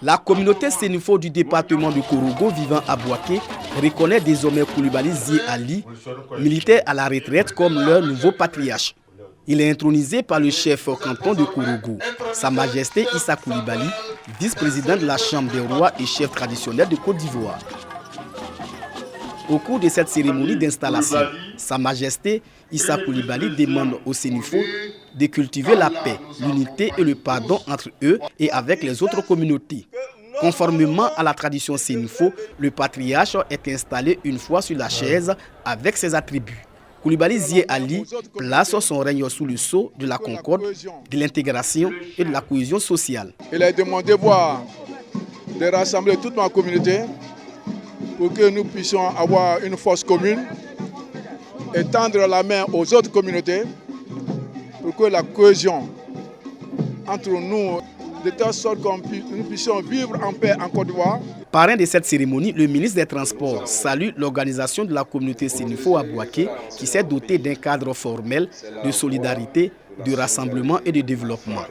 La communauté sénifo du département de Korogo vivant à Bouaké reconnaît désormais Coulibaly Zie Ali, militaire à la retraite, comme leur nouveau patriarche. Il est intronisé par le chef canton de Korogo, Sa Majesté Issa Coulibaly, vice-président de la Chambre des rois et chef traditionnel de Côte d'Ivoire. Au cours de cette cérémonie d'installation, Sa Majesté Issa Coulibaly demande aux Sénifo de cultiver la paix, l'unité et le pardon entre eux et avec les autres communautés. Conformément à la tradition sénifo, le patriarche est installé une fois sur la chaise avec ses attributs. Coulibaly Zie Ali place son règne sous le sceau de la concorde, de l'intégration et de la cohésion sociale. Il a demandé de rassembler toute ma communauté pour que nous puissions avoir une force commune et tendre la main aux autres communautés pour que la cohésion entre nous, de telle sorte que nous puissions vivre en paix en Côte d'Ivoire. Parrain de cette cérémonie, le ministre des Transports salue l'organisation de la communauté sénifo à Bouaké qui s'est dotée d'un cadre formel de solidarité, de rassemblement et de développement.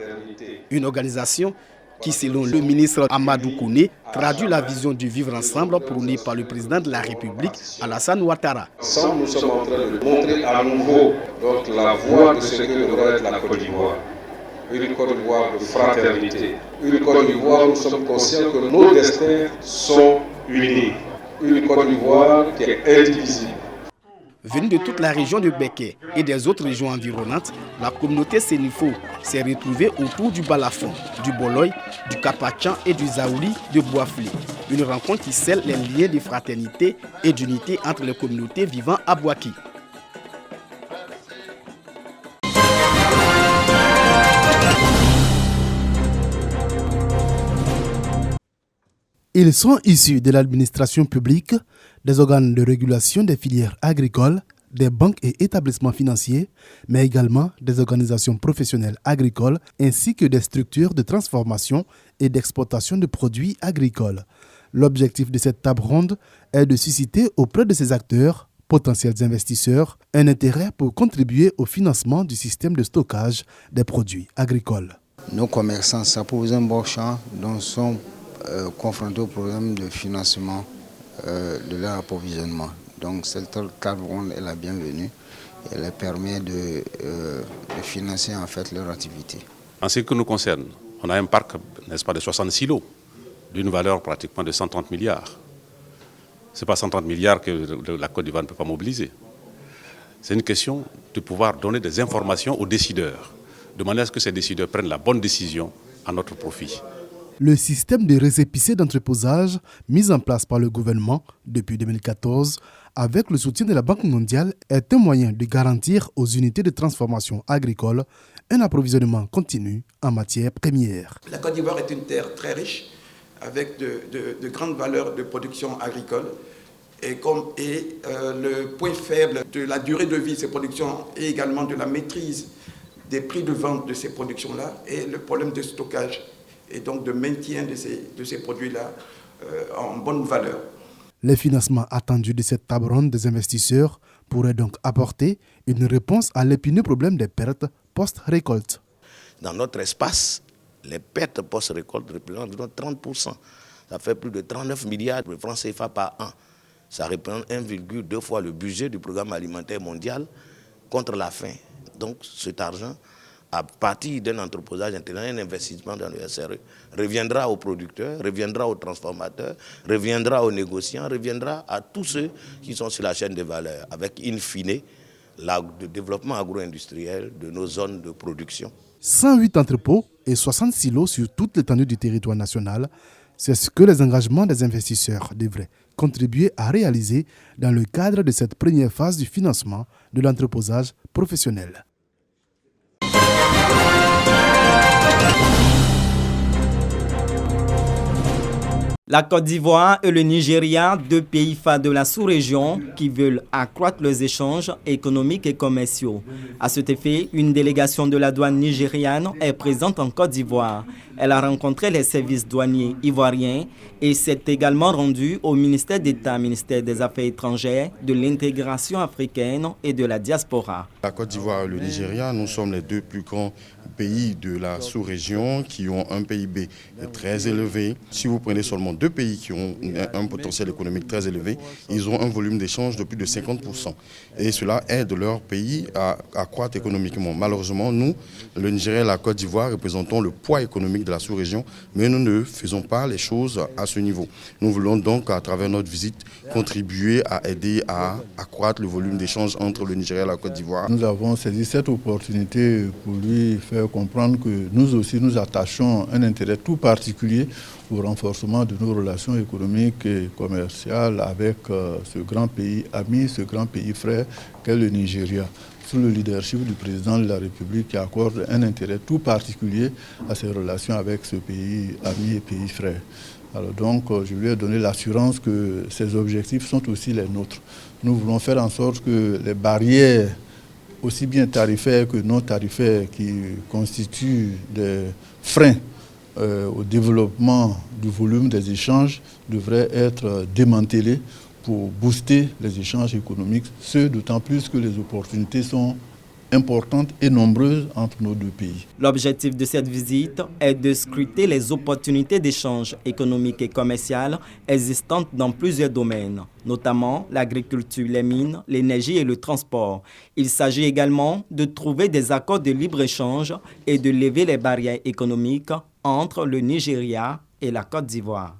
Une organisation qui, selon le ministre Amadou Kone, traduit la vision du vivre ensemble prônée par le président de la République, Alassane Ouattara. Nous sommes en train de montrer à nouveau la voie de ce que devrait être la Côte d'Ivoire. Une Côte d'Ivoire de fraternité. Une Côte d'Ivoire où nous sommes conscients que nos destins sont unis. Une Côte d'Ivoire qui est indivisible. Venue de toute la région de Béké et des autres régions environnantes, la communauté sénifo s'est retrouvée autour du balafon, du boloy, du kapachan et du zaouli de Boaflé. Une rencontre qui scelle les liens de fraternité et d'unité entre les communautés vivant à Bouaké. Ils sont issus de l'administration publique, des organes de régulation des filières agricoles, des banques et établissements financiers, mais également des organisations professionnelles agricoles ainsi que des structures de transformation et d'exportation de produits agricoles. L'objectif de cette table ronde est de susciter auprès de ces acteurs, potentiels investisseurs, un intérêt pour contribuer au financement du système de stockage des produits agricoles. Nos commerçants s'approuvent un bon champ dont sont confrontés au problème de financement de leur approvisionnement. Donc cette table ronde est la bienvenue. Elle leur permet de financer en fait leur activité. En ce qui nous concerne, on a un parc, n'est-ce pas, de 60 silos d'une valeur pratiquement de 130 milliards. Ce n'est pas 130 milliards que la Côte d'Ivoire ne peut pas mobiliser. C'est une question de pouvoir donner des informations aux décideurs, de manière à ce que ces décideurs prennent la bonne décision à notre profit. Le système de récépissé d'entreposage mis en place par le gouvernement depuis 2014 avec le soutien de la Banque mondiale est un moyen de garantir aux unités de transformation agricole un approvisionnement continu en matières premières. La Côte d'Ivoire est une terre très riche avec de grandes valeurs de production agricole et le point faible de la durée de vie de ces productions et également de la maîtrise des prix de vente de ces productions-là et le problème de stockage et donc de maintien de ces produits-là en bonne valeur. Les financements attendus de cette table ronde des investisseurs pourraient donc apporter une réponse à l'épineux problème des pertes post-récolte. Dans notre espace, les pertes post-récolte représentent environ 30%. Ça fait plus de 39 milliards de francs CFA par an. Ça représente 1,2 fois le budget du programme alimentaire mondial contre la faim. Donc cet argent, à partir d'un entreposage intelligent, un investissement dans le SRE, reviendra aux producteurs, reviendra aux transformateurs, reviendra aux négociants, reviendra à tous ceux qui sont sur la chaîne de valeur, avec in fine le développement agro-industriel de nos zones de production. 108 entrepôts et 60 silos sur toute l'étendue du territoire national, c'est ce que les engagements des investisseurs devraient contribuer à réaliser dans le cadre de cette première phase du financement de l'entreposage professionnel. La Côte d'Ivoire et le Nigeria, deux pays phares de la sous-région qui veulent accroître leurs échanges économiques et commerciaux. À cet effet, une délégation de la douane nigériane est présente en Côte d'Ivoire. Elle a rencontré les services douaniers ivoiriens et s'est également rendue au ministère d'État, ministère des Affaires étrangères, de l'intégration africaine et de la diaspora. La Côte d'Ivoire et le Nigeria, nous sommes les deux plus grands pays de la sous-région qui ont un PIB très élevé. Si vous prenez seulement 2 pays qui ont un potentiel économique très élevé, ils ont un volume d'échange de plus de 50%. Et cela aide leur pays à croître économiquement. Malheureusement, nous, le Nigeria et la Côte d'Ivoire, représentons le poids économique de la sous-région, mais nous ne faisons pas les choses à ce niveau. Nous voulons donc, à travers notre visite, contribuer à aider à accroître le volume d'échange entre le Nigeria et la Côte d'Ivoire. Nous avons saisi cette opportunité pour lui faire comprendre que nous aussi nous attachons un intérêt tout particulier au renforcement de nos relations économiques et commerciales avec ce grand pays ami, ce grand pays frère qu'est le Nigeria, sous le leadership du président de la République qui accorde un intérêt tout particulier à ses relations avec ce pays ami et pays frère. Alors donc, je lui ai donné l'assurance que ces objectifs sont aussi les nôtres. Nous voulons faire en sorte que les barrières, aussi bien tarifaires que non tarifaires, qui constituent des freins au développement du volume des échanges, devraient être démantelées pour booster les échanges économiques, ce d'autant plus que les opportunités sont importantes et nombreuses entre nos deux pays. L'objectif de cette visite est de scruter les opportunités d'échange économique et commercial existantes dans plusieurs domaines, notamment l'agriculture, les mines, l'énergie et le transport. Il s'agit également de trouver des accords de libre-échange et de lever les barrières économiques entre le Nigeria et la Côte d'Ivoire.